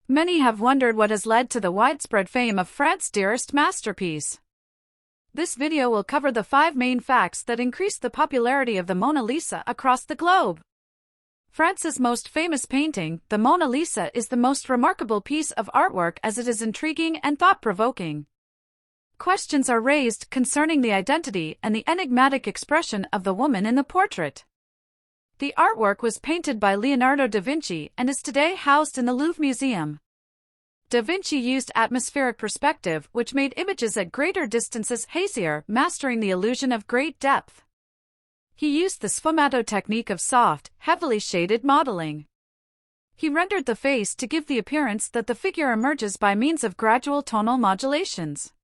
Many have wondered what has led to the widespread fame of France's dearest masterpiece. This video will cover the 5 main facts that increase the popularity of the Mona Lisa across the globe. France's most famous painting, the Mona Lisa, is the most remarkable piece of artwork as it is intriguing and thought-provoking. Questions are raised concerning the identity and the enigmatic expression of the woman in the portrait. The artwork was painted by Leonardo da Vinci and is today housed in the Louvre Museum. Da Vinci used atmospheric perspective, which made images at greater distances hazier, mastering the illusion of great depth. He used the sfumato technique of soft, heavily shaded modeling. He rendered the face to give the appearance that the figure emerges by means of gradual tonal modulations.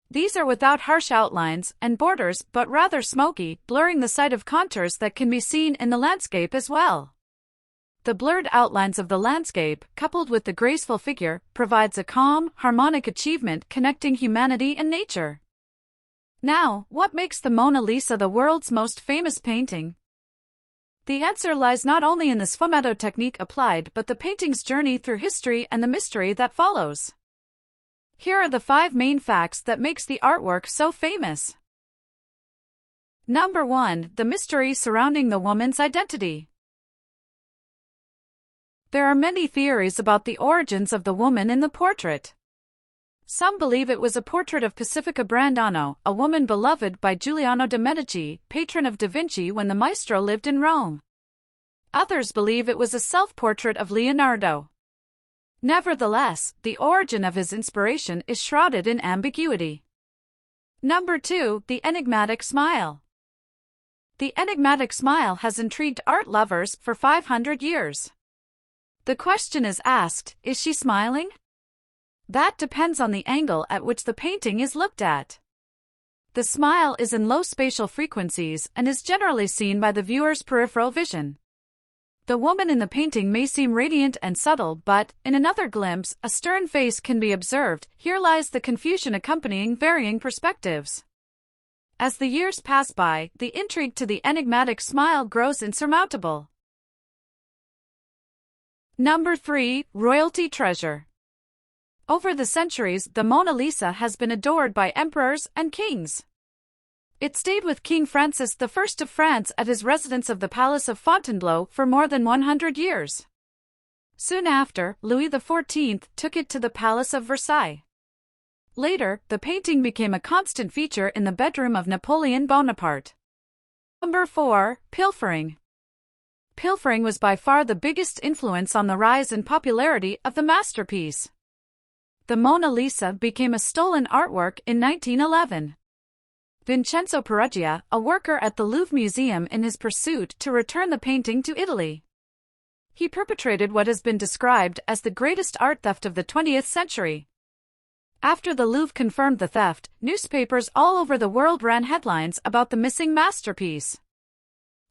These are without harsh outlines and borders but rather smoky, blurring the sight of contours that can be seen in the landscape as well. The blurred outlines of the landscape, coupled with the graceful figure, provides a calm, harmonic achievement connecting humanity and nature. Now, what makes the Mona Lisa the world's most famous painting? The answer lies not only in the sfumato technique applied but the painting's journey through history and the mystery that follows. Here are the 5 main facts that makes the artwork so famous. Number 1. The mystery surrounding the woman's identity. There are many theories about the origins of the woman in the portrait. Some believe it was a portrait of Pacifica Brandano, a woman beloved by Giuliano de' Medici, patron of Da Vinci when the maestro lived in Rome. Others believe it was a self-portrait of Leonardo. Nevertheless, the origin of his inspiration is shrouded in ambiguity. Number 2. The enigmatic smile. The enigmatic smile has intrigued art lovers for 500 years. The question is asked, is she smiling? That depends on the angle at which the painting is looked at. The smile is in low spatial frequencies and is generally seen by the viewer's peripheral vision. The woman in the painting may seem radiant and subtle, but, in another glimpse, a stern face can be observed. Here lies the confusion accompanying varying perspectives. As the years pass by, the intrigue to the enigmatic smile grows insurmountable. Number 3. Royalty treasure. Over the centuries, the Mona Lisa has been adored by emperors and kings. It stayed with King Francis I of France at his residence of the Palace of Fontainebleau for more than 100 years. Soon after, Louis XIV took it to the Palace of Versailles. Later, the painting became a constant feature in the bedroom of Napoleon Bonaparte. Number 4. Pilfering. Pilfering was by far the biggest influence on the rise in popularity of the masterpiece. The Mona Lisa became a stolen artwork in 1911. Vincenzo Peruggia, a worker at the Louvre Museum in his pursuit to return the painting to Italy. He perpetrated what has been described as the greatest art theft of the 20th century. After the Louvre confirmed the theft, newspapers all over the world ran headlines about the missing masterpiece.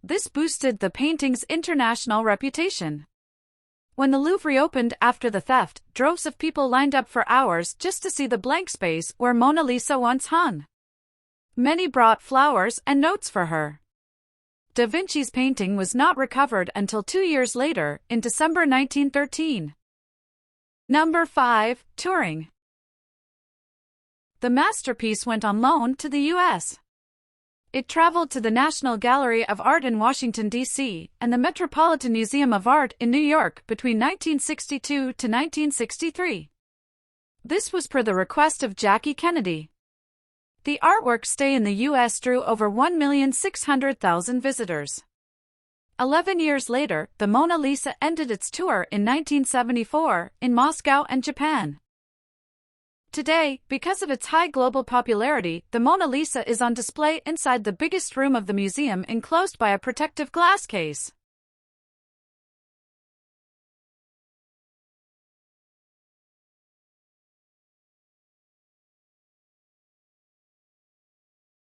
This boosted the painting's international reputation. When the Louvre reopened after the theft, droves of people lined up for hours just to see the blank space where Mona Lisa once hung. Many brought flowers and notes for her. Da Vinci's painting was not recovered until 2 years later, in December 1913. Number 5. Touring. The masterpiece went on loan to the U.S. It traveled to the National Gallery of Art in Washington, D.C., and the Metropolitan Museum of Art in New York between 1962 to 1963. This was per the request of Jackie Kennedy. The artwork's stay in the U.S. drew over 1,600,000 visitors. 11 years later, the Mona Lisa ended its tour in 1974, in Moscow and Japan. Today, because of its high global popularity, the Mona Lisa is on display inside the biggest room of the museum enclosed by a protective glass case.